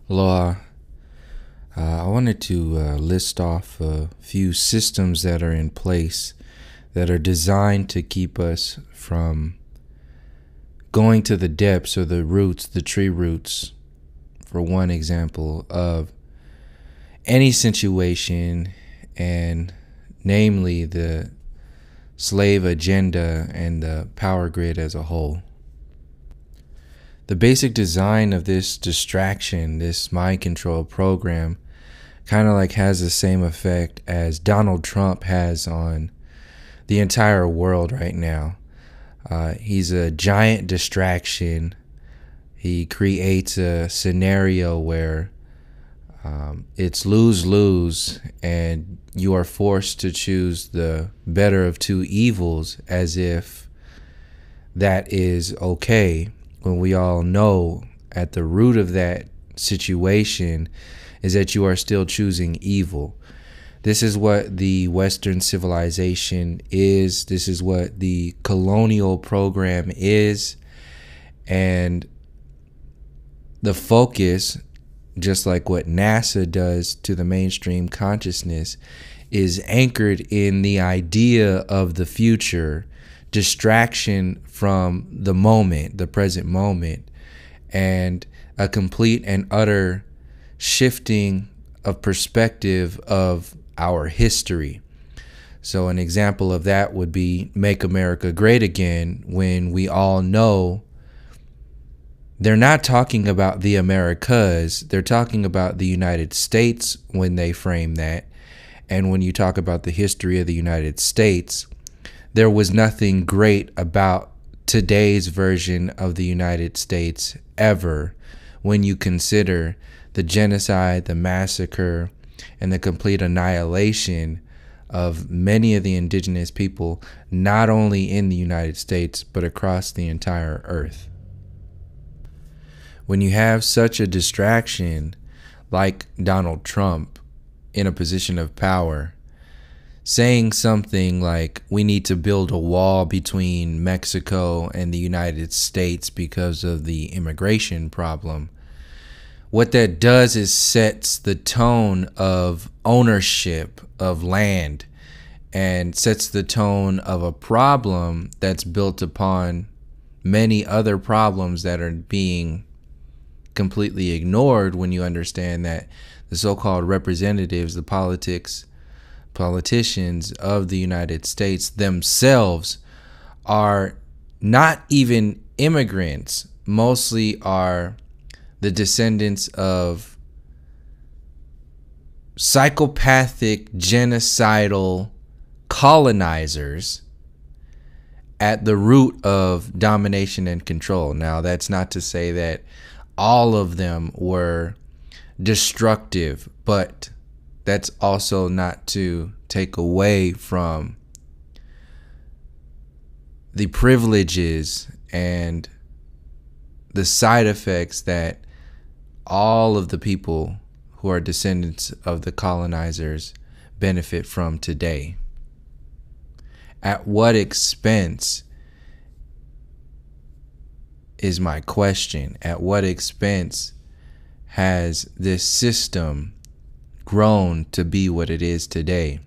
Law, I wanted to list off a few systems that are in place that are designed to keep us from going to the depths or the roots, the tree roots, for one example, of any situation, and namely the slave agenda and the power grid as a whole. The basic design of this distraction, this mind control program, kind of like has the same effect as Donald Trump has on the entire world right now. He's a giant distraction. He creates a scenario where it's lose-lose, and you are forced to choose the better of two evils, as if that is okay, when we all know at the root of that situation is that you are still choosing evil. This is what the Western civilization is. This is what the colonial program is. And the focus, just like what NASA does to the mainstream consciousness, is anchored in the idea of the future, distraction from the moment, the present moment, and a complete and utter shifting of perspective of our history. So an example of that would be Make America Great Again, when we all know they're not talking about the Americas, they're talking about the United States when they frame that. And when you talk about the history of the United States, there was nothing great about today's version of the United States ever, when you consider the genocide, the massacre, and the complete annihilation of many of the indigenous people, not only in the United States, but across the entire earth. When you have such a distraction like Donald Trump in a position of power, saying something like we need to build a wall between Mexico and the United States because of the immigration problem, what that does is sets the tone of ownership of land and sets the tone of a problem that's built upon many other problems that are being completely ignored when you understand that the so-called representatives, the politicians of the United States themselves are not even immigrants, mostly are the descendants of psychopathic, genocidal colonizers at the root of domination and control. Now, that's not to say that all of them were destructive, but that's also not to take away from the privileges and the side effects that all of the people who are descendants of the colonizers benefit from today. At what expense is my question. At what expense has this system grown to be what it is today?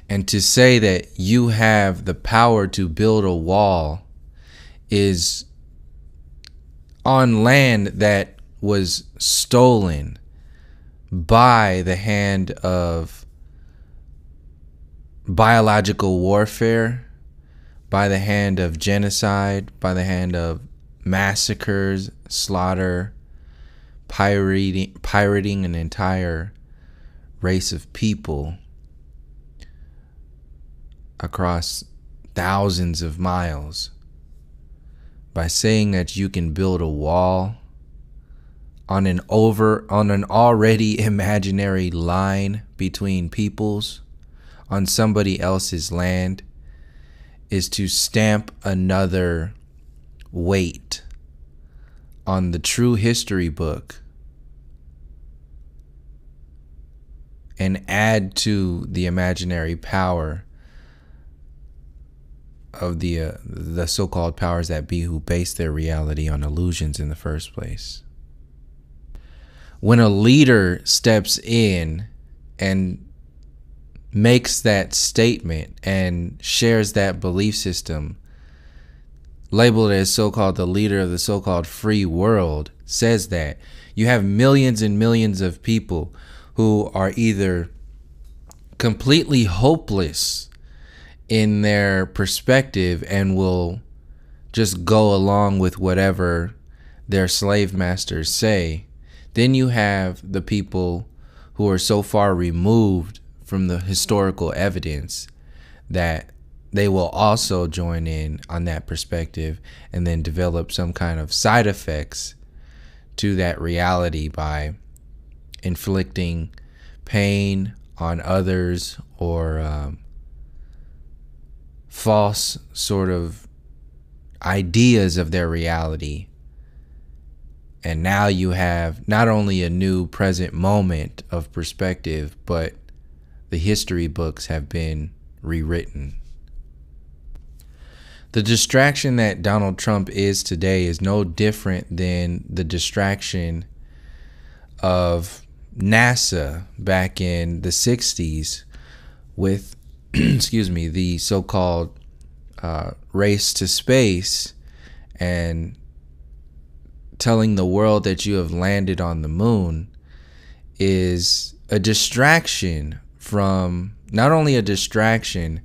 And to say that you have the power to build a wall is on land that was stolen by the hand of biological warfare, by the hand of genocide, by the hand of massacres, slaughter, pirating an entire race of people across thousands of miles. By saying that you can build a wall on an already imaginary line between peoples on somebody else's land is to stamp another weight on the true history book and add to the imaginary power of the so-called powers that be, who base their reality on illusions in the first place. when a leader steps in and makes that statement and shares that belief system, labeled as so-called the leader of the so-called free world, says that, you have millions and millions of people who are either completely hopeless in their perspective and will just go along with whatever their slave masters say. Then you have the people who are so far removed from the historical evidence that they will also join in on that perspective and then develop some kind of side effects to that reality by inflicting pain on others or false sort of ideas of their reality. And now you have not only a new present moment of perspective, but the history books have been rewritten. The distraction that Donald Trump is today is no different than the distraction of NASA back in the 60s with, the so-called race to space and telling the world that you have landed on the moon is a distraction from, not only a distraction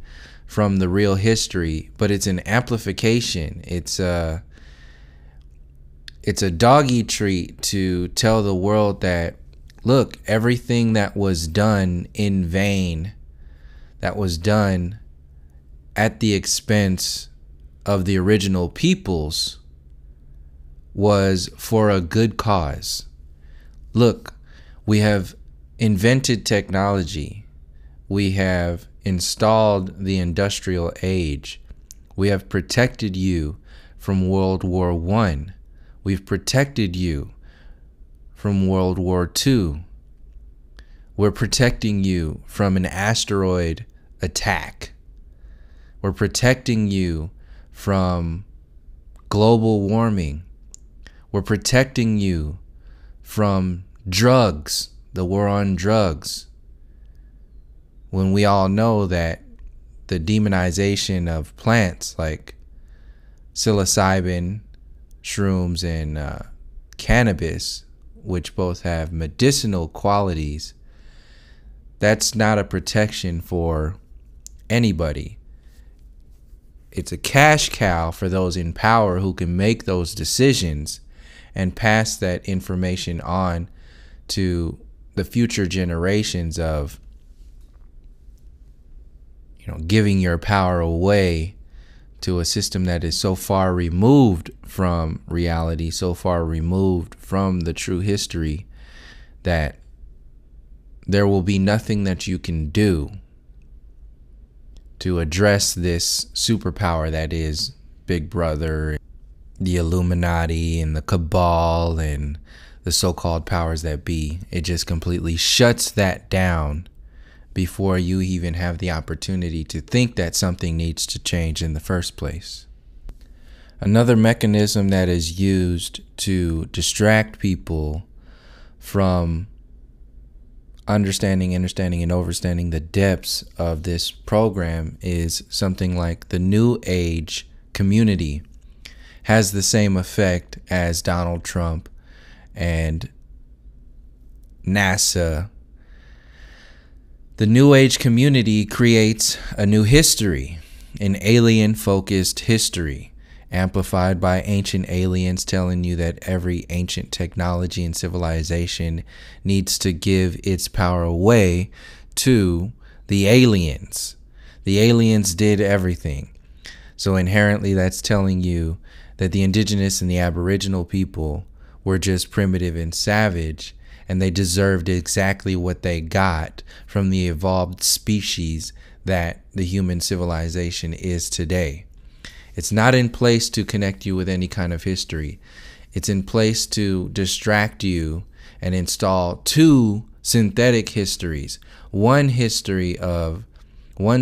from the real history, but it's an amplification. It's a doggy treat to tell the world that, look, everything that was done in vain, that was done at the expense of the original peoples, was for a good cause. Look, we have invented technology. We have installed the industrial age. We have protected you from World War I. We've protected you from World War II. We're protecting you from an asteroid attack. We're protecting you from global warming. We're protecting you from drugs, the war on drugs. When we all know that the demonization of plants like psilocybin, shrooms, and cannabis, which both have medicinal qualities, that's not a protection for anybody. It's a cash cow for those in power who can make those decisions and pass that information on to the future generations of, giving your power away to a system that is so far removed from reality, so far removed from the true history, that there will be nothing that you can do to address this superpower that is Big Brother, the Illuminati, and the cabal, and the so-called powers that be. It just completely shuts that down before you even have the opportunity to think that something needs to change in the first place. Another mechanism that is used to distract people from understanding, and overstanding the depths of this program is something like the New Age community. Has the same effect as Donald Trump and NASA. The New Age community creates a new history, an alien-focused history, amplified by ancient aliens telling you that every ancient technology and civilization needs to give its power away to the aliens. The aliens did everything. So inherently that's telling you that the indigenous and the aboriginal people were just primitive and savage, and they deserved exactly what they got from the evolved species that the human civilization is today. It's not in place to connect you with any kind of history. It's in place to distract you and install two synthetic histories. One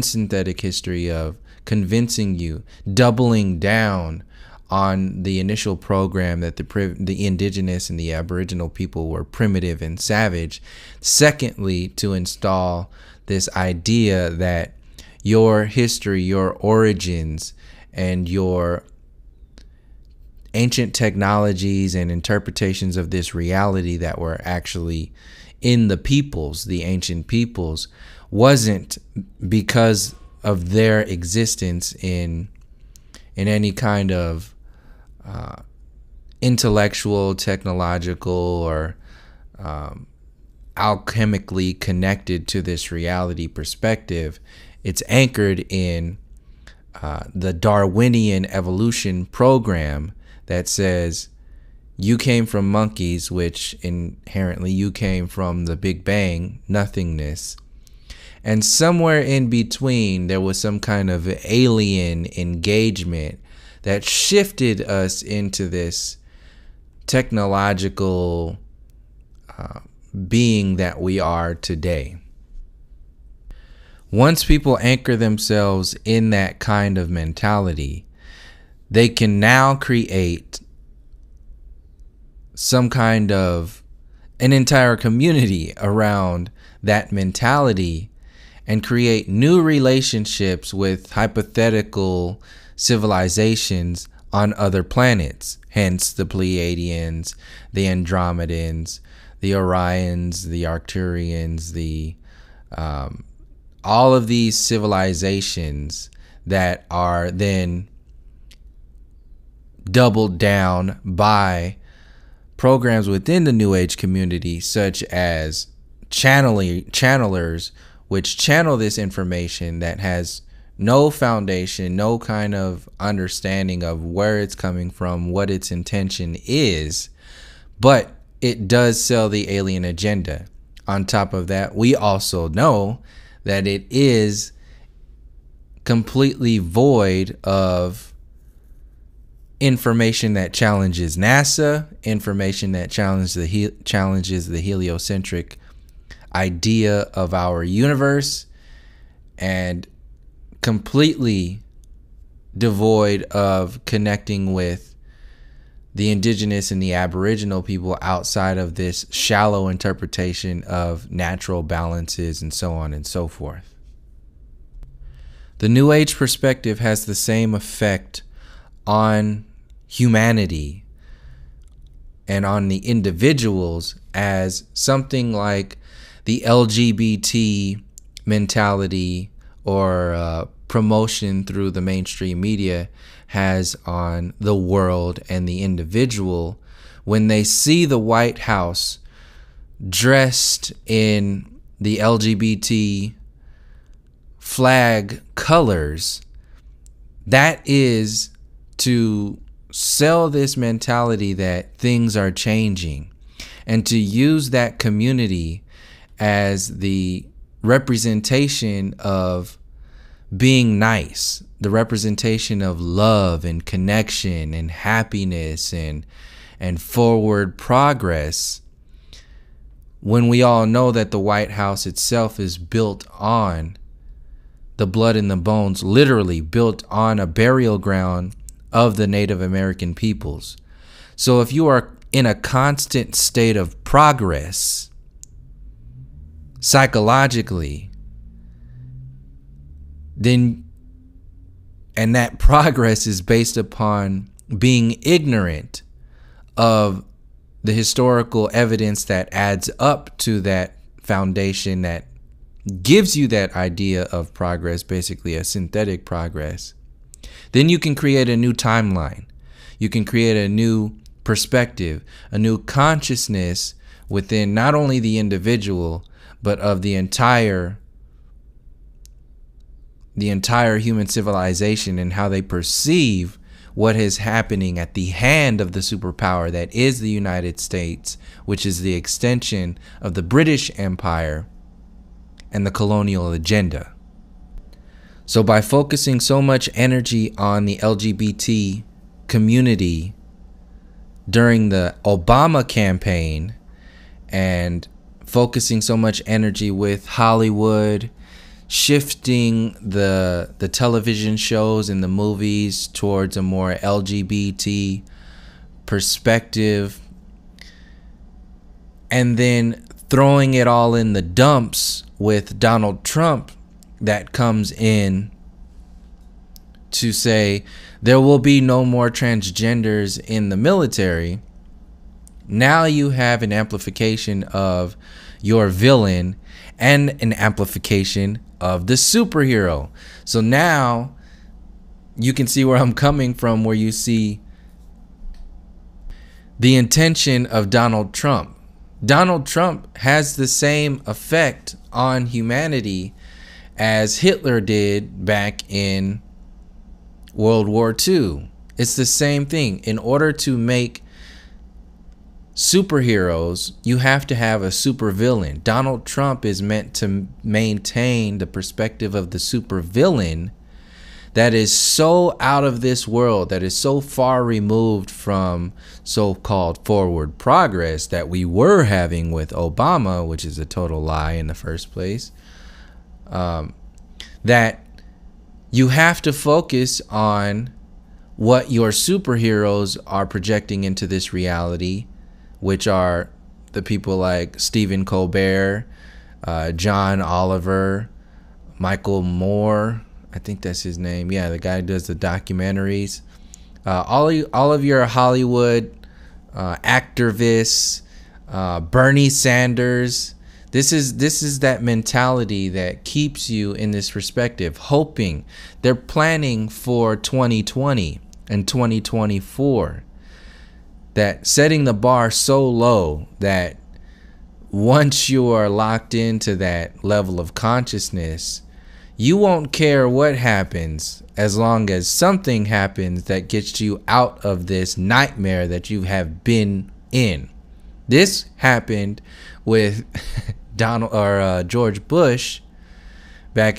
synthetic history of convincing you, doubling down on the initial program that the indigenous and the aboriginal people were primitive and savage. Secondly, to install this idea that your history, your origins, and your ancient technologies and interpretations of this reality that were actually in the peoples, the ancient peoples, wasn't because of their existence in any kind of intellectual, technological, or alchemically connected to this reality perspective. It's anchored in the Darwinian evolution program that says you came from monkeys, which inherently you came from the Big Bang, nothingness. And somewhere in between, there was some kind of alien engagement that shifted us into this technological being that we are today. Once people anchor themselves in that kind of mentality, they can now create some kind of an entire community around that mentality and create new relationships with hypothetical civilizations on other planets. Hence the Pleiadians, the Andromedans, the Orions, the Arcturians, all of these civilizations that are then doubled down by programs within the New Age community, such as channelers, which channel this information that has no foundation, no kind of understanding of where it's coming from, what its intention is, but it does sell the alien agenda. On top of that, we also know that it is completely void of information that challenges NASA, information that challenges the heliocentric idea of our universe, and completely devoid of connecting with the indigenous and the aboriginal people outside of this shallow interpretation of natural balances and so on and so forth. The New Age perspective has the same effect on humanity and on the individuals as something like the LGBT mentality or promotion through the mainstream media has on the world and the individual when they see the White House dressed in the LGBT flag colors. That is to sell this mentality that things are changing, and to use that community as the representation of being nice, the representation of love and connection and happiness and forward progress, when we all know that the White House itself is built on the blood and the bones, literally built on a burial ground of the Native American peoples. So if you are in a constant state of progress psychologically, then, and that progress is based upon being ignorant of the historical evidence that adds up to that foundation that gives you that idea of progress, basically a synthetic progress, then you can create a new timeline. You can create a new perspective, a new consciousness within not only the individual, but of the entire human civilization and how they perceive what is happening at the hand of the superpower that is the United States, which is the extension of the British Empire and the colonial agenda. So by focusing so much energy on the LGBT community during the Obama campaign and focusing so much energy with Hollywood, shifting the television shows and the movies towards a more LGBT perspective, and then throwing it all in the dumps with Donald Trump that comes in to say there will be no more transgenders in the military. Now you have an amplification of your villain and an amplification of the superhero. So now you can see where I'm coming from, where you see the intention of Donald Trump. Donald Trump has the same effect on humanity as Hitler did back in World War II. It's the same thing. In order to make superheroes, you have to have a supervillain. Donald Trump is meant to maintain the perspective of the supervillain that is so out of this world, that is so far removed from so-called forward progress that we were having with Obama, which is a total lie in the first place, that you have to focus on what your superheroes are projecting into this reality, which are the people like Stephen Colbert, John Oliver, Michael Moore, I think that's his name. Yeah, the guy who does the documentaries. All of your Hollywood activists, Bernie Sanders. This is that mentality that keeps you in this perspective, hoping. They're planning for 2020 and 2024. That setting the bar so low that once you are locked into that level of consciousness, you won't care what happens as long as something happens that gets you out of this nightmare that you have been in. This happened with George Bush back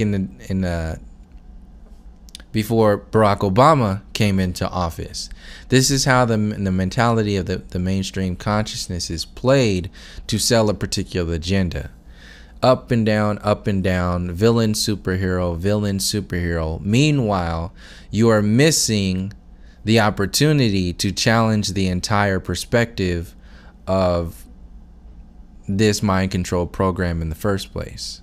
before Barack Obama came into office. This is how the mentality of the mainstream consciousness is played to sell a particular agenda. Up and down, villain, superhero. Meanwhile, you are missing the opportunity to challenge the entire perspective of this mind control program in the first place.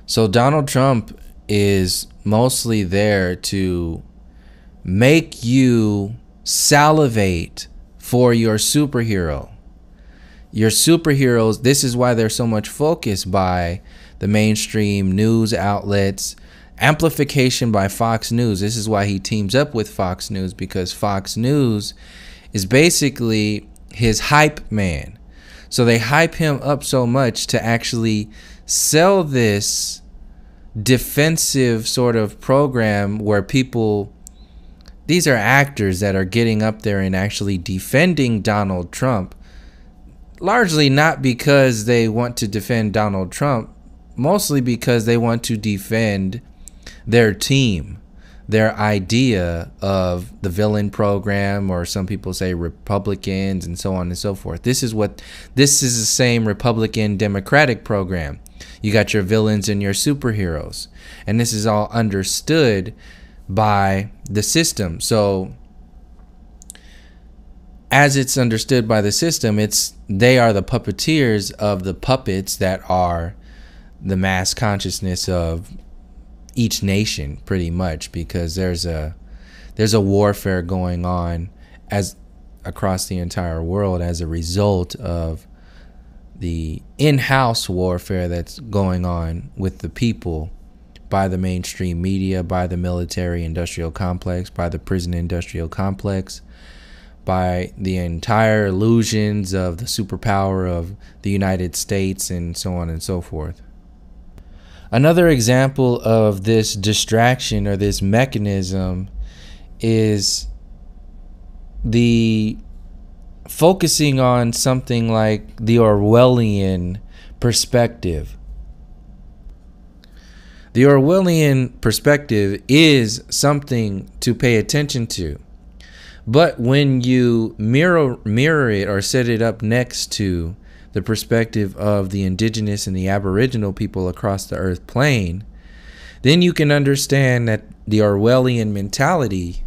So Donald Trump is mostly there to make you salivate for your superhero. Your superheroes, this is why there's so much focus by the mainstream news outlets, amplification by Fox News. This is why he teams up with Fox News, because Fox News is basically his hype man. So they hype him up so much to actually sell this defensive sort of program where people, these are actors that are getting up there and actually defending Donald Trump, largely not because they want to defend Donald Trump, mostly because they want to defend their team, their idea of the villain program, or some people say Republicans, and so on and so forth. This is the same Republican Democratic program. You got your villains and your superheroes, and this is all understood by the system. So as it's understood by the system, they are the puppeteers of the puppets that are the mass consciousness of each nation, pretty much, because there's a warfare going on as across the entire world as a result of the in-house warfare that's going on with the people by the mainstream media, by the military industrial complex, by the prison industrial complex, by the entire illusions of the superpower of the United States, and so on and so forth. Another example of this distraction or this mechanism is the focusing on something like the Orwellian perspective. The Orwellian perspective is something to pay attention to. But when you mirror it or set it up next to the perspective of the indigenous and the aboriginal people across the earth plane, then you can understand that the Orwellian mentality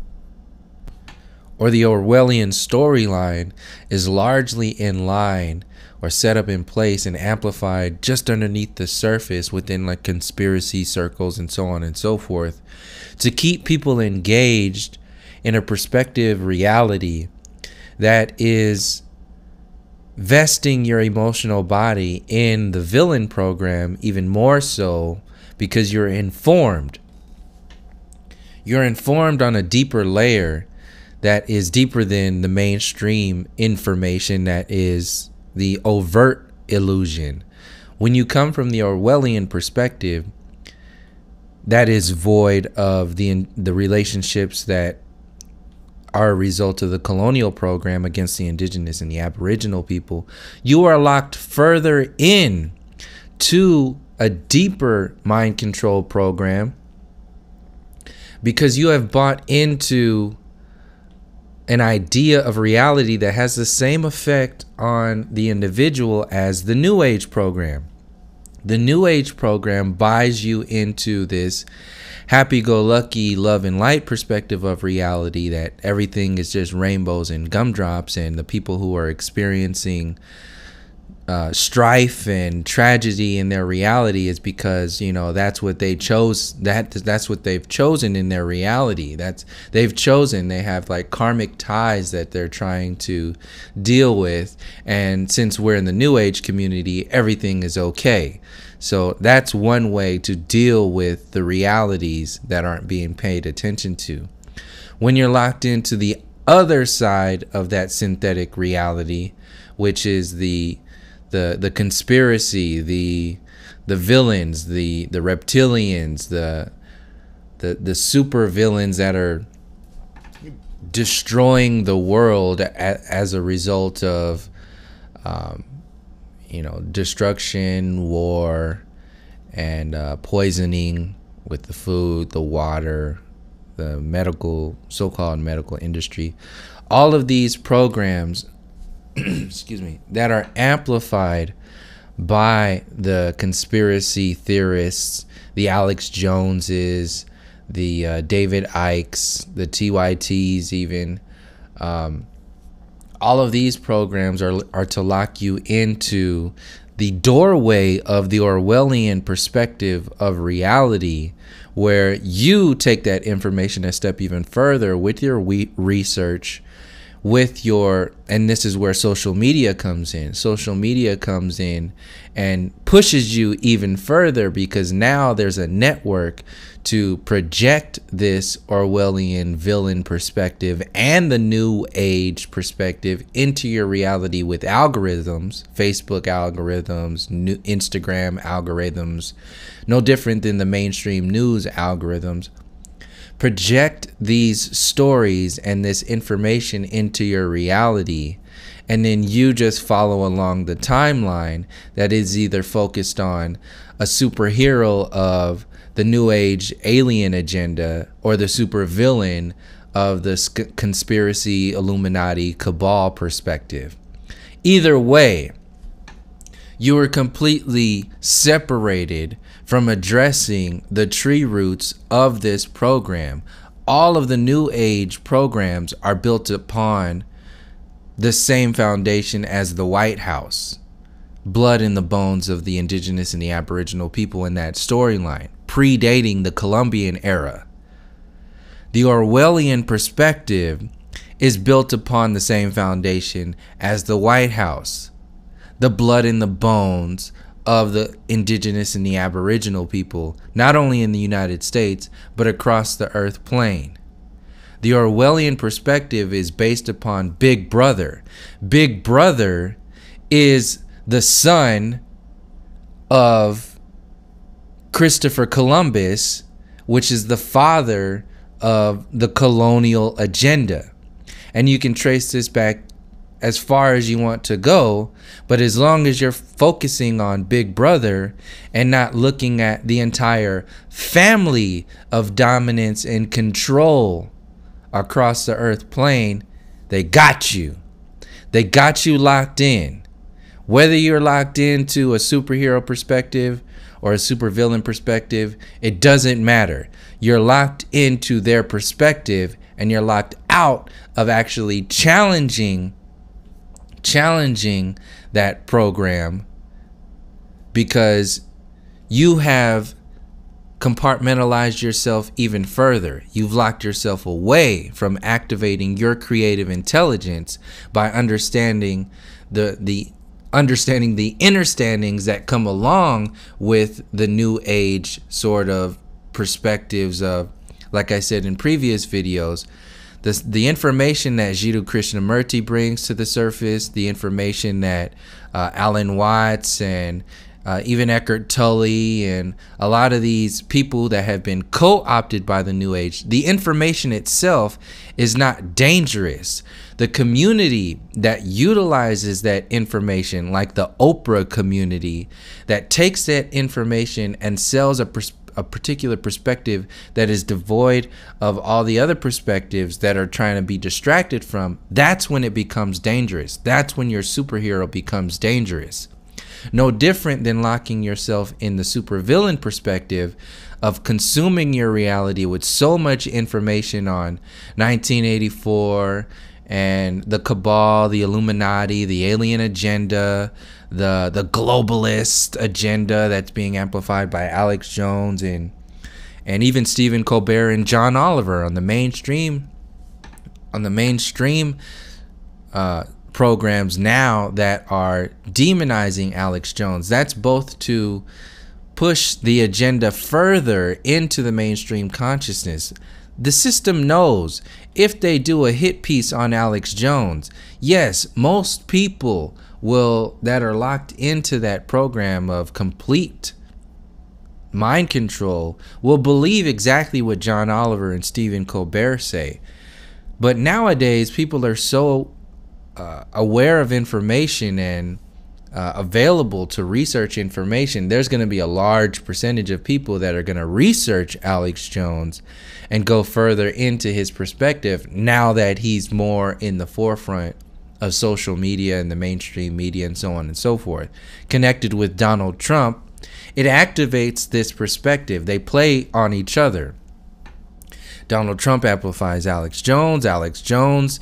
or the Orwellian storyline is largely in line or set up in place and amplified just underneath the surface within like conspiracy circles and so on and so forth, to keep people engaged in a perspective reality that is vesting your emotional body in the villain program even more so because you're informed. You're informed on a deeper layer that is deeper than the mainstream information that is the overt illusion. When you come from the Orwellian perspective, that is void of the relationships that are a result of the colonial program against the indigenous and the aboriginal people. You are locked further in to a deeper mind control program because you have bought into an idea of reality that has the same effect on the individual as the New Age program. The New Age program buys you into this happy-go-lucky love and light perspective of reality, that everything is just rainbows and gumdrops, and the people who are experiencing strife and tragedy in their reality is because, you know, that's what they chose. That's what they've chosen in their reality. They have like karmic ties that they're trying to deal with. And since we're in the New Age community, everything is okay. So that's one way to deal with the realities that aren't being paid attention to. When you're locked into the other side of that synthetic reality, which is the conspiracy, the villains, the reptilians, the super villains that are destroying the world as a result of destruction, war, and poisoning with the food, the water, the so-called medical industry. All of these programs excuse me, that are amplified by the conspiracy theorists, the Alex Joneses, the David Ikes, the TYTs even. All of these programs are to lock you into the doorway of the Orwellian perspective of reality, where you take that information a step even further with your research, and this is where social media comes in. Social media comes in and pushes you even further, because now there's a network to project this Orwellian villain perspective and the New Age perspective into your reality with algorithms, Facebook algorithms, Instagram algorithms, no different than the mainstream news algorithms. Project these stories and this information into your reality, and then you just follow along the timeline that is either focused on a superhero of the New Age alien agenda or the supervillain of the conspiracy Illuminati cabal perspective. Either way, you are completely separated from addressing the tree roots of this program. All of the New Age programs are built upon the same foundation as the White House. Blood in the bones of the indigenous and the aboriginal people in that storyline, predating the Columbian era. The Orwellian perspective is built upon the same foundation as the White House. The blood in the bones of the indigenous and the aboriginal people, not only in the United States, but across the earth plane. The Orwellian perspective is based upon Big Brother. Big Brother is the son of Christopher Columbus, which is the father of the colonial agenda. And you can trace this back as far as you want to go, but as long as you're focusing on Big Brother and not looking at the entire family of dominance and control across the earth plane, they got you. They got you locked in. Whether you're locked into a superhero perspective or a supervillain perspective, it doesn't matter. You're locked into their perspective, and you're locked out of actually challenging that program, because you have compartmentalized yourself even further. You've locked yourself away from activating your creative intelligence by understanding the understandings that come along with the new age sort of perspectives of, like I said in previous videos, the information that Jiddu Krishnamurti brings to the surface, the information that Alan Watts and even Eckhart Tolle and a lot of these people that have been co-opted by the New Age, the information itself is not dangerous. The community that utilizes that information, like the Oprah community, that takes that information and sells a particular perspective that is devoid of all the other perspectives that are trying to be distracted from, that's when it becomes dangerous. That's when your superhero becomes dangerous. No different than locking yourself in the supervillain perspective of consuming your reality with so much information on 1984 and the cabal, the Illuminati, the alien agenda, the globalist agenda that's being amplified by Alex Jones and even Stephen Colbert and John Oliver on the mainstream programs now that are demonizing Alex Jones. That's both to push the agenda further into the mainstream consciousness. The system knows if they do a hit piece on Alex Jones, yes, most people that are locked into that program of complete mind control will believe exactly what John Oliver and Stephen Colbert say. But nowadays, people are so aware of information and available to research information. There's going to be a large percentage of people that are going to research Alex Jones and go further into his perspective now that he's more in the forefront of social media and the mainstream media and so on and so forth. Connected with Donald Trump, it activates this perspective. They play on each other. Donald Trump amplifies Alex Jones. Alex Jones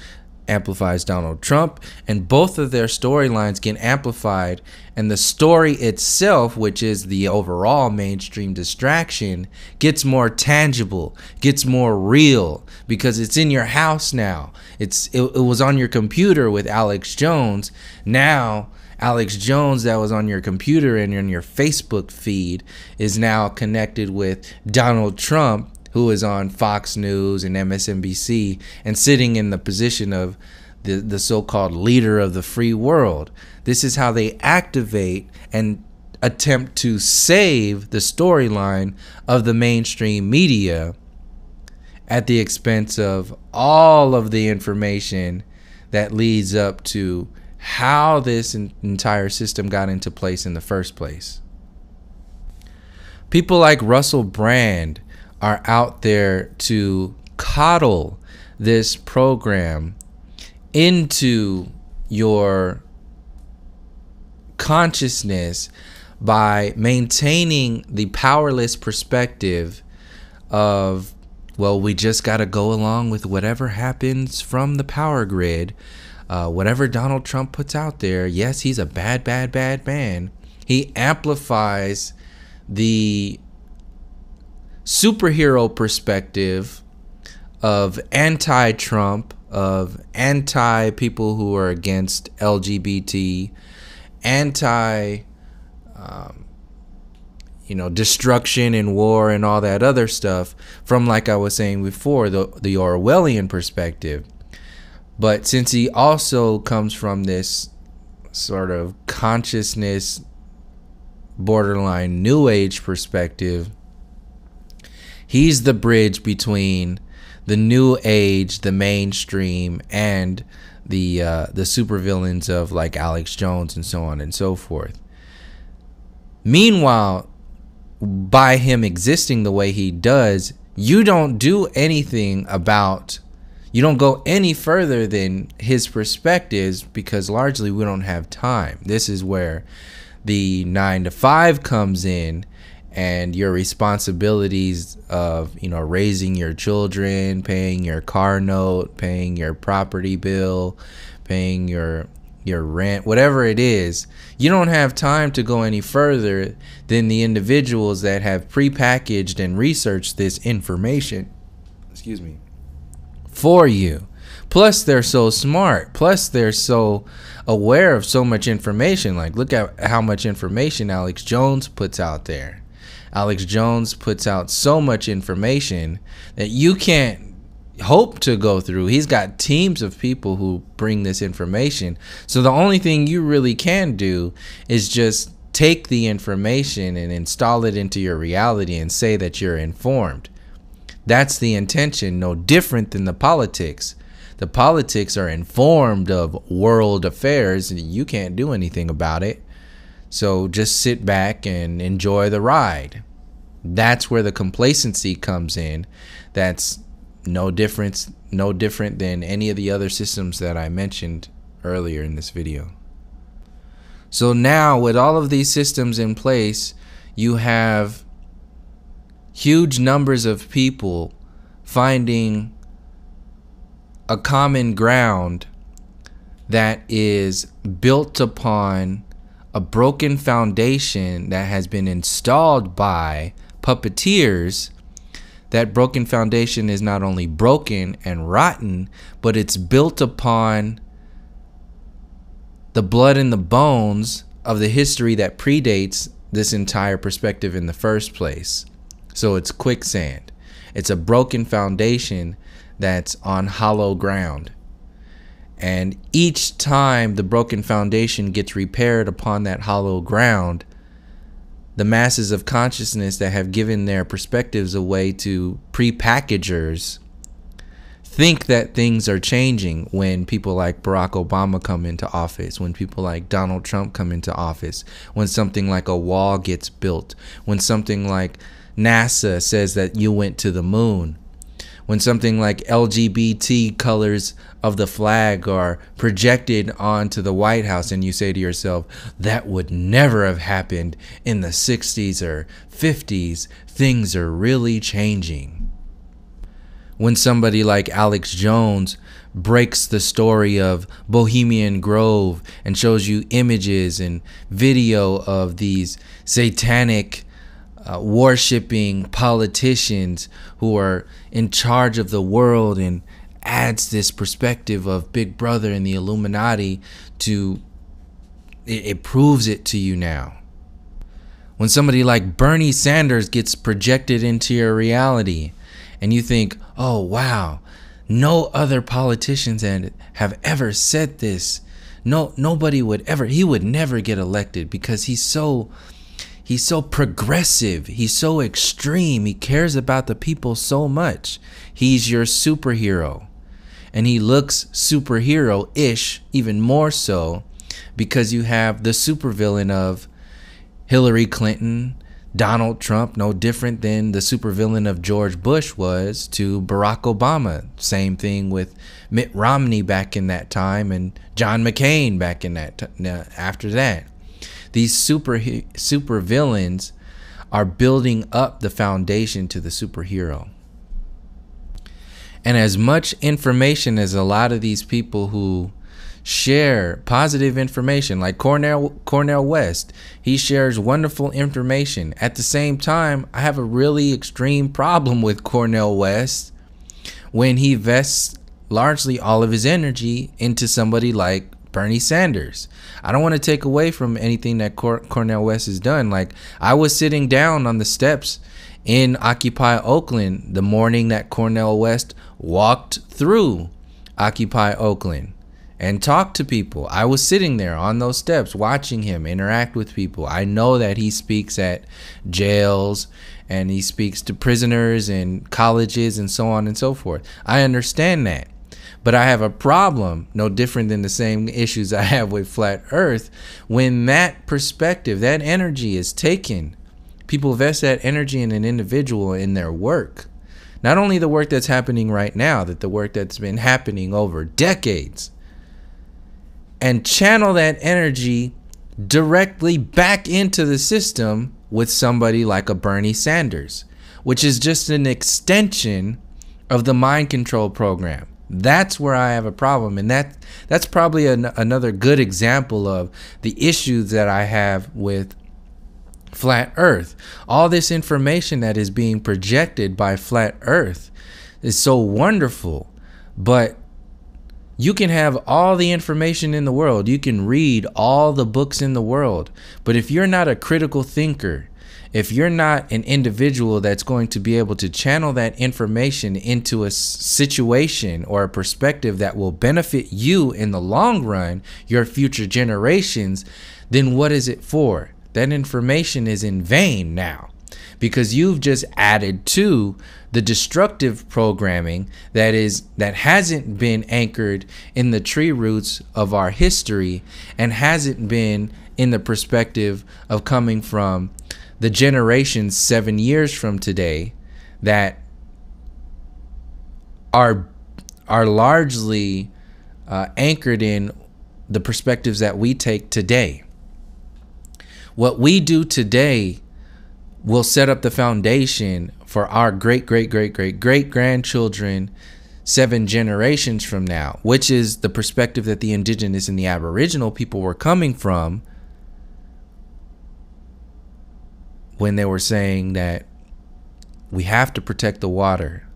amplifies Donald Trump, and both of their storylines get amplified, and the story itself, which is the overall mainstream distraction, gets more tangible, gets more real, because it's in your house now. It was on your computer with Alex Jones. Now Alex Jones that was on your computer and on your Facebook feed is now connected with Donald Trump, who is on Fox News and MSNBC and sitting in the position of the so-called leader of the free world. This is how they activate and attempt to save the storyline of the mainstream media at the expense of all of the information that leads up to how this entire system got into place in the first place. People like Russell Brand are out there to coddle this program into your consciousness by maintaining the powerless perspective of, well, we just got to go along with whatever happens from the power grid. Whatever Donald Trump puts out there, yes, he's a bad man. He amplifies the superhero perspective of anti-Trump, of anti-people who are against LGBT, anti destruction and war and all that other stuff from, like I was saying before, the Orwellian perspective. But since he also comes from this sort of consciousness borderline new age perspective, he's the bridge between the new age, the mainstream, and the supervillains of like Alex Jones and so on and so forth. Meanwhile, by him existing the way he does, you don't do anything about You don't go any further than his perspectives because largely we don't have time. This is where the 9 to 5 comes in, and your responsibilities of, raising your children, paying your car note, paying your property bill, paying your rent, whatever it is. You don't have time to go any further than the individuals that have prepackaged and researched this information, for you. Plus, they're so smart. Plus, they're so aware of so much information. Like, look at how much information Alex Jones puts out there. Alex Jones puts out so much information that you can't hope to go through. He's got teams of people who bring this information. So the only thing you really can do is just take the information and install it into your reality and say that you're informed. That's the intention, no different than the politics. The politics are informed of world affairs, and you can't do anything about it. So just sit back and enjoy the ride. That's where the complacency comes in. That's no different than any of the other systems that I mentioned earlier in this video. So now, with all of these systems in place, you have huge numbers of people finding a common ground that is built upon a broken foundation that has been installed by puppeteers. That broken foundation is not only broken and rotten, but it's built upon the blood and the bones of the history that predates this entire perspective in the first place. So it's quicksand. It's a broken foundation that's on hollow ground. And each time the broken foundation gets repaired upon that hollow ground, the masses of consciousness that have given their perspectives away to prepackagers think that things are changing when people like Barack Obama come into office, when people like Donald Trump come into office, when something like a wall gets built, when something like NASA says that you went to the moon, when something like LGBT colors of the flag are projected onto the White House, and you say to yourself, that would never have happened in the 60s or 50s. Things are really changing. When somebody like Alex Jones breaks the story of Bohemian Grove and shows you images and video of these satanic worshipping politicians who are in charge of the world, and adds this perspective of Big Brother and the Illuminati to it proves it to you now. When somebody like Bernie Sanders gets projected into your reality and you think, oh wow, no other politicians have ever said this. Nobody would ever, he would never get elected because he's so progressive. He's so extreme. He cares about the people so much. He's your superhero. And he looks superhero-ish, even more so, because you have the supervillain of Hillary Clinton, Donald Trump, no different than the supervillain of George Bush was to Barack Obama. Same thing with Mitt Romney back in that time, and John McCain back in that after that. These super villains are building up the foundation to the superhero. And as much information as a lot of these people who share positive information, like Cornel West, he shares wonderful information. At the same time, I have a really extreme problem with Cornel West when he vests largely all of his energy into somebody like Bernie Sanders. I don't want to take away from anything that Cornel West has done. Like, I was sitting down on the steps in Occupy Oakland the morning that Cornel West walked through Occupy Oakland and talked to people. I was sitting there on those steps watching him interact with people. I know that he speaks at jails and he speaks to prisoners and colleges and so on and so forth. I understand that. But I have a problem, no different than the same issues I have with Flat Earth, when that perspective, that energy is taken. People invest that energy in an individual in their work. Not only the work that's happening right now, that the work that's been happening over decades, and channel that energy directly back into the system with somebody like a Bernie Sanders, which is just an extension of the mind control program. That's where I have a problem. And that's probably another good example of the issues that I have with flat earth. All this information that is being projected by flat earth is so wonderful, but you can have all the information in the world. You can read all the books in the world. But if you're not a critical thinker, if you're not an individual that's going to be able to channel that information into a situation or a perspective that will benefit you in the long run, your future generations, then what is it for? That information is in vain now, because you've just added to the destructive programming that hasn't been anchored in the tree roots of our history and hasn't been in the perspective of coming from the generations 7 years from today that are largely anchored in the perspectives that we take today. What we do today will set up the foundation for our great-great-great-great-great-grandchildren 7 generations from now, which is the perspective that the indigenous and the aboriginal people were coming from when they were saying that we have to protect the water,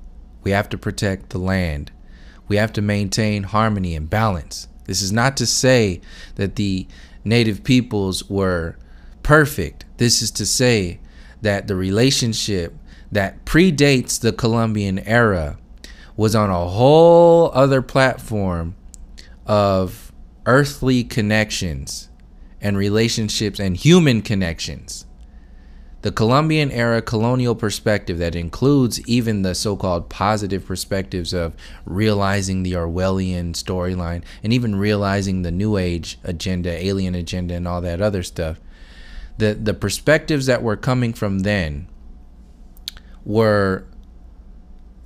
we have to protect the land, we have to maintain harmony and balance. This is not to say that the native peoples were perfect. This is to say that the relationship that predates the Columbian era was on a whole other platform of earthly connections and relationships and human connections. The Columbian era colonial perspective that includes even the so-called positive perspectives of realizing the Orwellian storyline and even realizing the New Age agenda, alien agenda, and all that other stuff. The perspectives that were coming from then were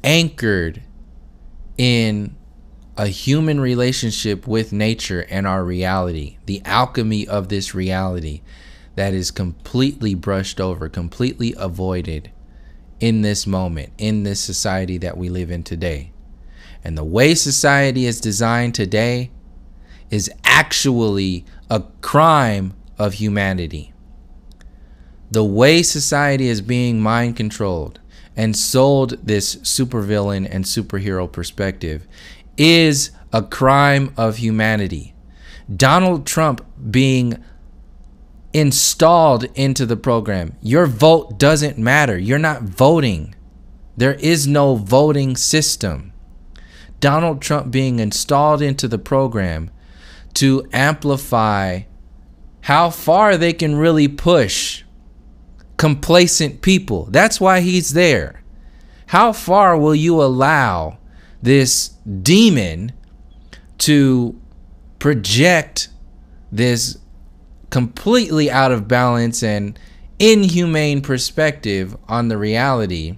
anchored in a human relationship with nature and our reality, the alchemy of this reality that is completely brushed over, completely avoided in this moment, in this society that we live in today. And the way society is designed today is actually a crime of humanity. The way society is being mind controlled and sold this supervillain and superhero perspective is a crime of humanity. Donald Trump being installed into the program, your vote doesn't matter. You're not voting. There is no voting system. Donald Trump being installed into the program to amplify how far they can really push complacent people. That's why he's there. How far will you allow this demon to project this completely out of balance and inhumane perspective on the reality?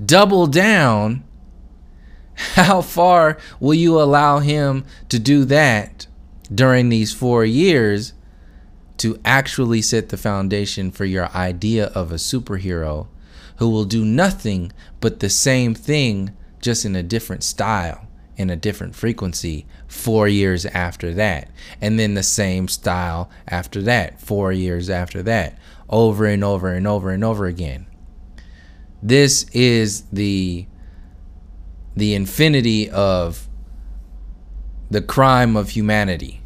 Double down. How far will you allow him to do that during these 4 years to actually set the foundation for your idea of a superhero who will do nothing but the same thing, just in a different style, in a different frequency 4 years after that, and then the same style after that 4 years after that, over and over and over and over again? This is the infinity of the crime of humanity,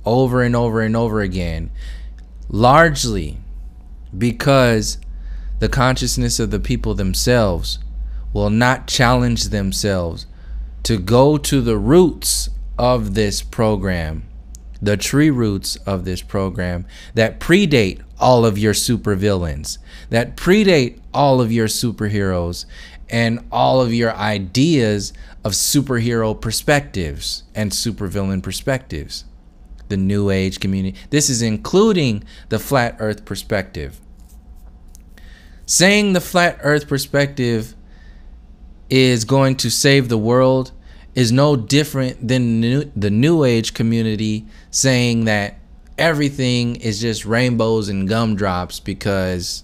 over and over and over again, largely because the consciousness of the people themselves will not challenge themselves to go to the roots of this program, the tree roots of this program that predate all of your supervillains, that predate all of your superheroes and all of your ideas of superhero perspectives and supervillain perspectives. The New Age community. This is including the flat earth perspective. Saying the flat earth perspective is going to save the world is no different than the New Age community saying that everything is just rainbows and gumdrops because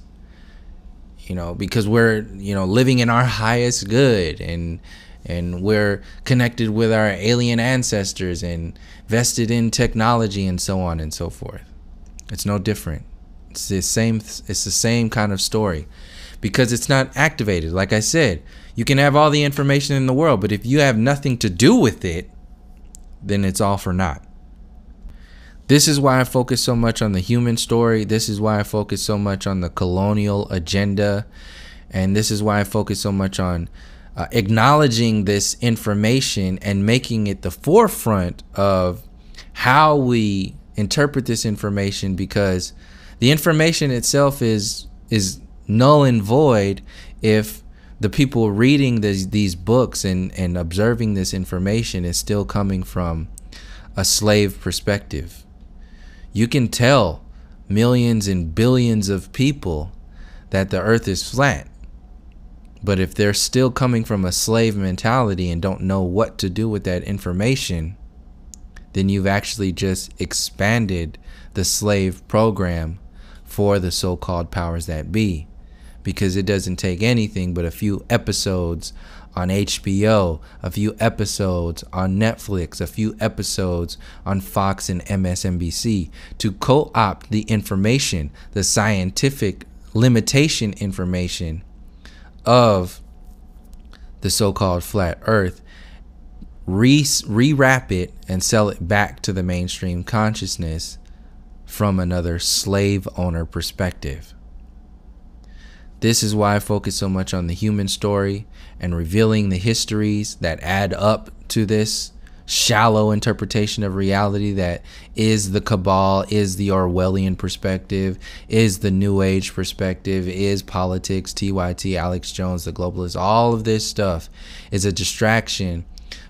we're living in our highest good, and we're connected with our alien ancestors and vested in technology and so on and so forth. It's no different. It's the same kind of story, because it's not activated. Like I said, you can have all the information in the world, but if you have nothing to do with it, then it's all for naught. This is why I focus so much on the human story. This is why I focus so much on the colonial agenda. And this is why I focus so much on acknowledging this information and making it the forefront of how we interpret this information, because the information itself is null and void if the people reading these books and observing this information is still coming from a slave perspective. You can tell millions and billions of people that the earth is flat, but if they're still coming from a slave mentality and don't know what to do with that information, then you've actually just expanded the slave program for the so-called powers that be, because it doesn't take anything but a few episodes on HBO, a few episodes on Netflix, a few episodes on Fox and MSNBC to co-opt the information, the scientific limitation information of the so-called flat earth, rewrap it and sell it back to the mainstream consciousness from another slave owner perspective. This is why I focus so much on the human story and revealing the histories that add up to this shallow interpretation of reality that is the cabal, is the Orwellian perspective, is the New Age perspective, is politics, TYT, Alex Jones, the globalist. All of this stuff is a distraction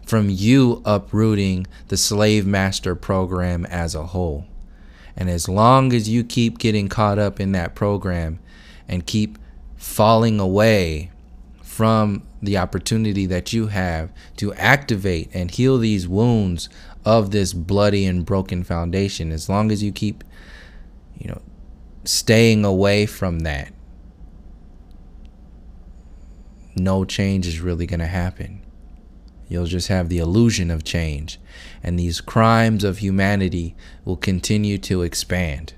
from you uprooting the slave master program as a whole. And as long as you keep getting caught up in that program and keep falling away from the opportunity that you have to activate and heal these wounds of this bloody and broken foundation, as long as you keep, staying away from that, no change is really going to happen. You'll just have the illusion of change, and these crimes of humanity will continue to expand.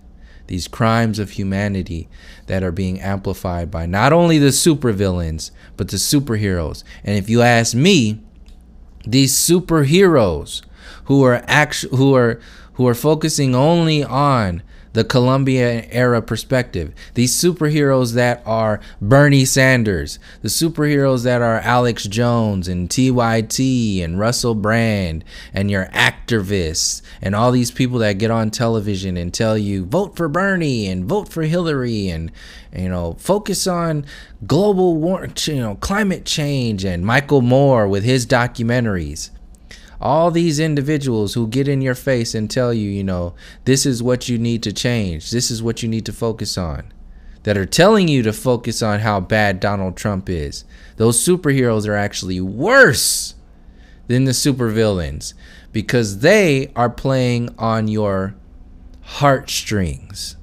These crimes of humanity that are being amplified by not only the supervillains, but the superheroes. And if you ask me, these superheroes who are focusing only on the Columbia era perspective, these superheroes that are Bernie Sanders, the superheroes that are Alex Jones and TYT and Russell Brand and your activists and all these people that get on television and tell you vote for Bernie and vote for Hillary and focus on global war, climate change, and Michael Moore with his documentaries. All these individuals who get in your face and tell you, this is what you need to change, this is what you need to focus on, that are telling you to focus on how bad Donald Trump is. Those superheroes are actually worse than the supervillains, because they are playing on your heartstrings.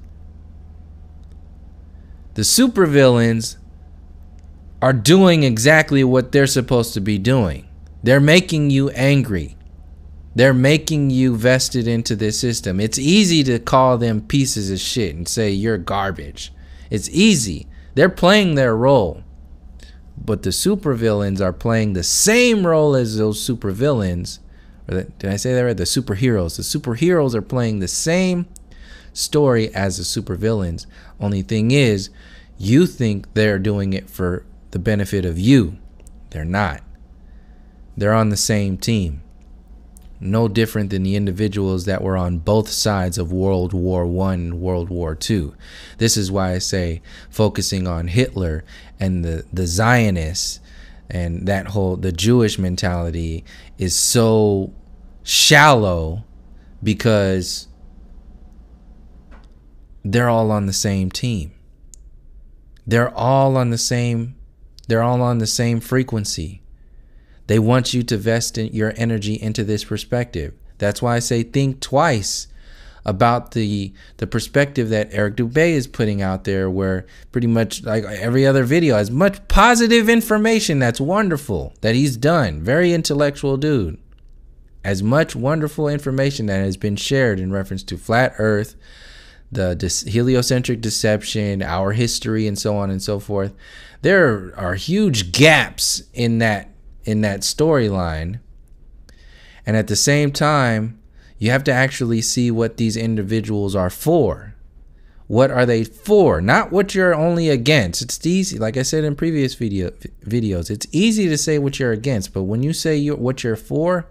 The supervillains are doing exactly what they're supposed to be doing. They're making you angry. They're making you vested into this system. It's easy to call them pieces of shit and say you're garbage. It's easy. They're playing their role. But the supervillains are playing the same role as those supervillains. Did I say that right? The superheroes. The superheroes are playing the same story as the supervillains. Only thing is, you think they're doing it for the benefit of you. They're not. They're on the same team. No different than the individuals that were on both sides of World War I and World War II. This is why I say focusing on Hitler and the Zionists and the Jewish mentality is so shallow, because they're all on the same team. They're all on the same frequency. They want you to vest in your energy into this perspective. That's why I say think twice about the perspective that Eric Dubé is putting out there, where pretty much like every other video has much positive information that's wonderful that he's done. Very intellectual dude. As much wonderful information that has been shared in reference to flat earth, the heliocentric deception, our history, and so on and so forth. There are huge gaps in that storyline. And at the same time, you have to actually see what these individuals are for. What are they for? Not what you're only against. It's easy, like I said in previous videos, it's easy to say what you're against, but when you say what you're for,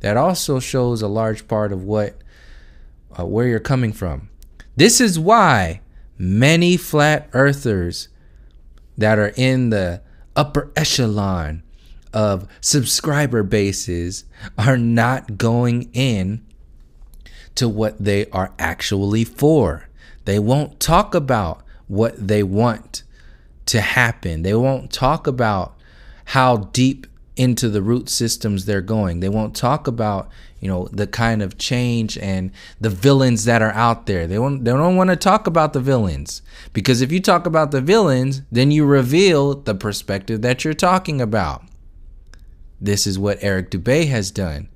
that also shows a large part of where you're coming from. This is why many flat earthers that are in the upper echelon of subscriber bases are not going in to what they are actually for. They won't talk about what they want to happen. They won't talk about how deep into the root systems they're going. They won't talk about, the kind of change and the villains that are out there. They don't want to talk about the villains, because if you talk about the villains, then you reveal the perspective that you're talking about. This is what Eric Dubé has done.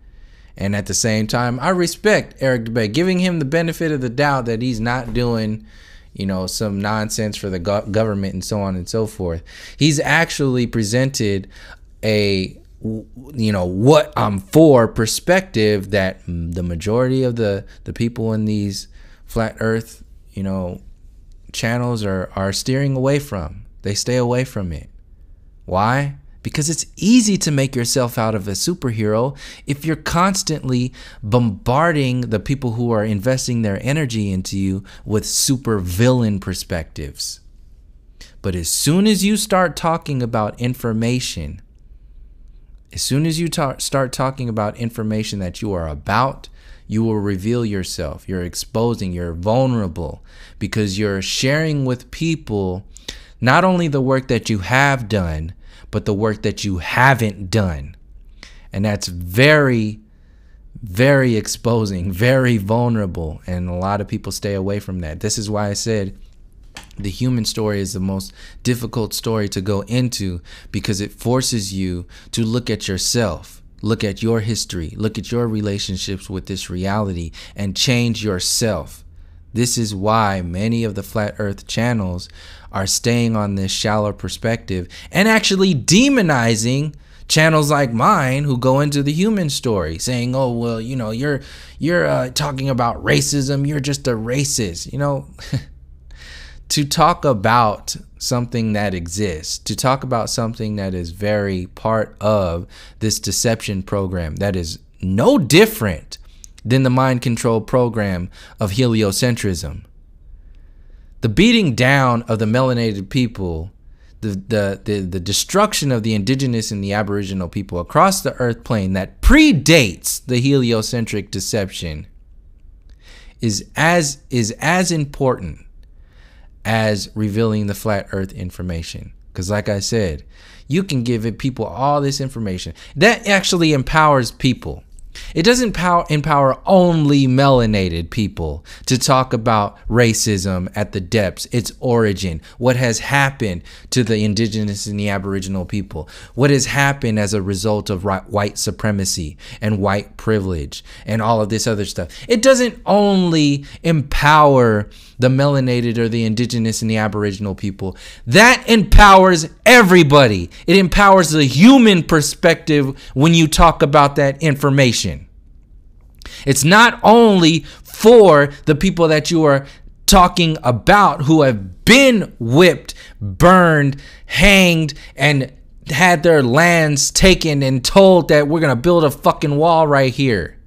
And at the same time, I respect Eric Dubé, giving him the benefit of the doubt that he's not doing, some nonsense for the government and so on and so forth. He's actually presented a, what I'm for perspective that the majority of the people in these flat earth, channels are steering away from. They stay away from it. Why? Because it's easy to make yourself out of a superhero if you're constantly bombarding the people who are investing their energy into you with super villain perspectives. But as soon as you start talking about information, as soon as you start talking about information that you are about, you will reveal yourself. You're exposing, you're vulnerable, because you're sharing with people not only the work that you have done, but the work that you haven't done. And that's very, very exposing, very vulnerable. And a lot of people stay away from that. This is why I said the human story is the most difficult story to go into, because it forces you to look at yourself, look at your history, look at your relationships with this reality, and change yourself. This is why many of the flat earth channels are staying on this shallow perspective and actually demonizing channels like mine who go into the human story, saying, oh, well, you're talking about racism. You're just a racist. To talk about something that exists, to talk about something that is very part of this deception program that is no different than the mind control program of heliocentrism. The beating down of the melanated people, the destruction of the indigenous and the aboriginal people across the earth plane that predates the heliocentric deception is as important as revealing the flat earth information. Because like I said, you can give people all this information that actually empowers people. It doesn't empower only melanated people to talk about racism at the depths, its origin, what has happened to the indigenous and the aboriginal people, what has happened as a result of white supremacy and white privilege and all of this other stuff. It doesn't only empower the melanated or the indigenous and the aboriginal people. That empowers everybody. It empowers the human perspective when you talk about that information. It's not only for the people that you are talking about who have been whipped, burned, hanged, and had their lands taken and told that we're going to build a fucking wall right here.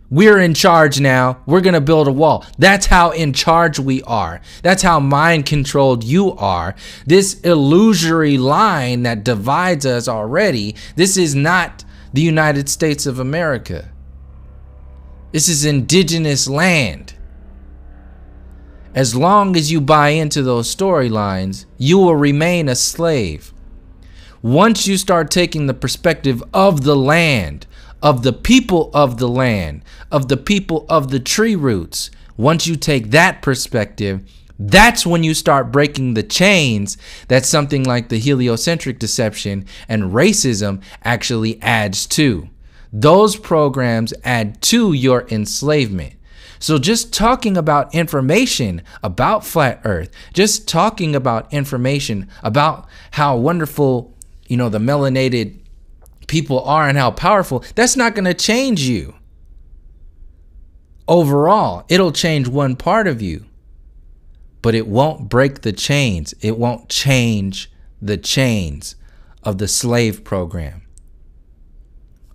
We're in charge now. We're going to build a wall. That's how in charge we are. That's how mind controlled you are. This illusory line that divides us already, this is not the United States of America. This is indigenous land. As long as you buy into those storylines, you will remain a slave. Once you start taking the perspective of the land, of the people of the land, of the people of the tree roots, once you take that perspective, that's when you start breaking the chains that something like the heliocentric deception and racism actually adds to. Those programs add to your enslavement. So just talking about information about flat earth, just talking about information about how wonderful, the melanated people are and how powerful, that's not going to change you. Overall, it'll change one part of you, but it won't break the chains. It won't change the chains of the slave program.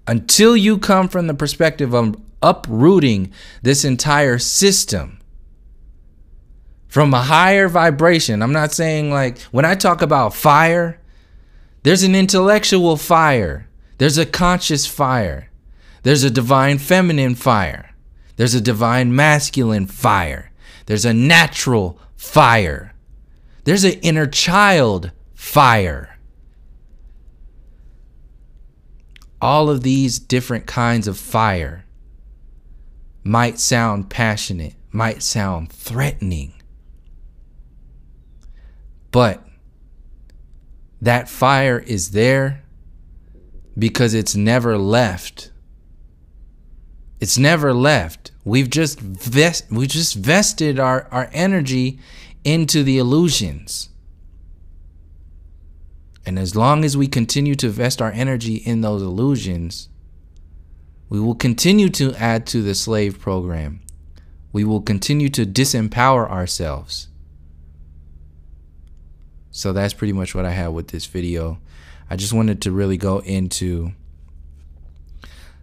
Until you come from the perspective of uprooting this entire system from a higher vibration. I'm not saying, like, when I talk about fire, there's an intellectual fire. There's a conscious fire. There's a divine feminine fire. There's a divine masculine fire. There's a natural fire. There's an inner child fire. All of these different kinds of fire might sound passionate, might sound threatening, but that fire is there because it's never left. It's never left. We've just vested our energy into the illusions. And as long as we continue to vest our energy in those illusions, we will continue to add to the slave program. We will continue to disempower ourselves. So that's pretty much what I had with this video. I just wanted to really go into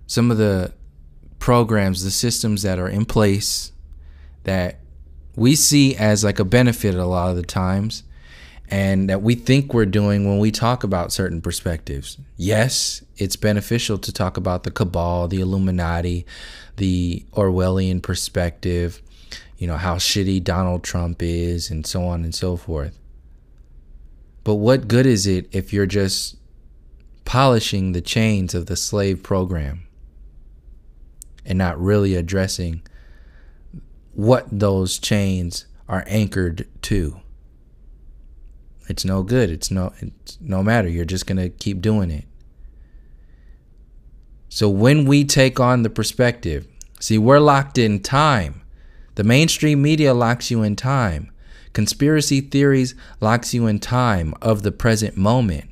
some of the programs, the systems that are in place that we see as like a benefit a lot of the times, and that we think we're doing when we talk about certain perspectives. Yes, it's beneficial to talk about the cabal, the Illuminati, the Orwellian perspective, how shitty Donald Trump is, and so on and so forth. But what good is it if you're just polishing the chains of the slave program and not really addressing what those chains are anchored to? It's no good. It's no matter. You're just going to keep doing it. So when we take on the perspective, see, we're locked in time. The mainstream media locks you in time. Conspiracy theories locks you in time of the present moment.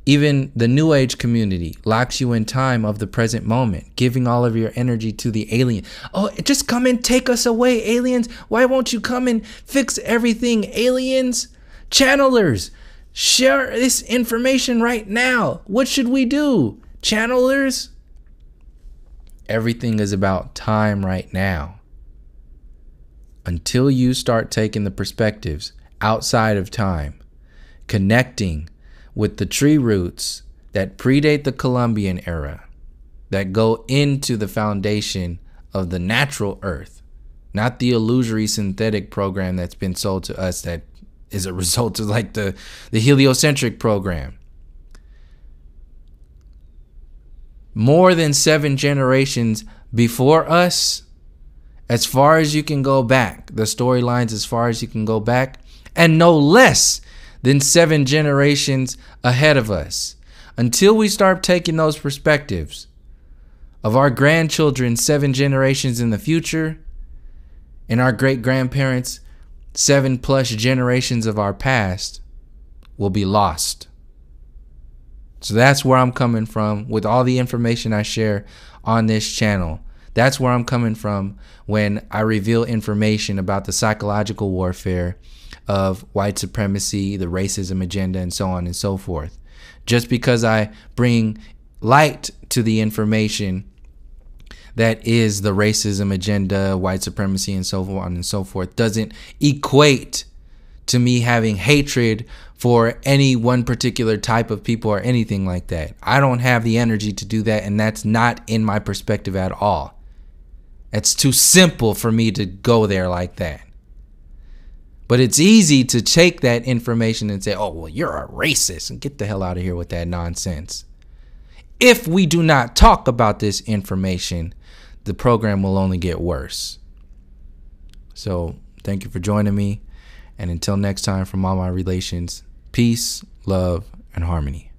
Even the New Age community locks you in time of the present moment, giving all of your energy to the alien. Oh, just come and take us away, aliens. Why won't you come and fix everything, aliens? Channelers, share this information right now. What should we do? Channelers? Everything is about time right now. Until you start taking the perspectives outside of time, connecting with the tree roots that predate the Columbian era, that go into the foundation of the natural earth, not the illusory synthetic program that's been sold to us that is a result of like the heliocentric program. More than 7 generations before us, as far as you can go back, the storylines as far as you can go back, and no less than 7 generations ahead of us. Until we start taking those perspectives of our grandchildren 7 generations in the future, and our great-grandparents 7+ generations of our past, will be lost. So that's where I'm coming from with all the information I share on this channel. That's where I'm coming from when I reveal information about the psychological warfare of white supremacy, the racism agenda, and so on and so forth. Just because I bring light to the information that is the racism agenda, white supremacy, and so on and so forth, doesn't equate to me having hatred for any one particular type of people or anything like that. I don't have the energy to do that, and that's not in my perspective at all. It's too simple for me to go there like that. But it's easy to take that information and say, oh, well, you're a racist, and get the hell out of here with that nonsense. If we do not talk about this information, the program will only get worse. So thank you for joining me. And until next time, from all my relations, peace, love, and harmony.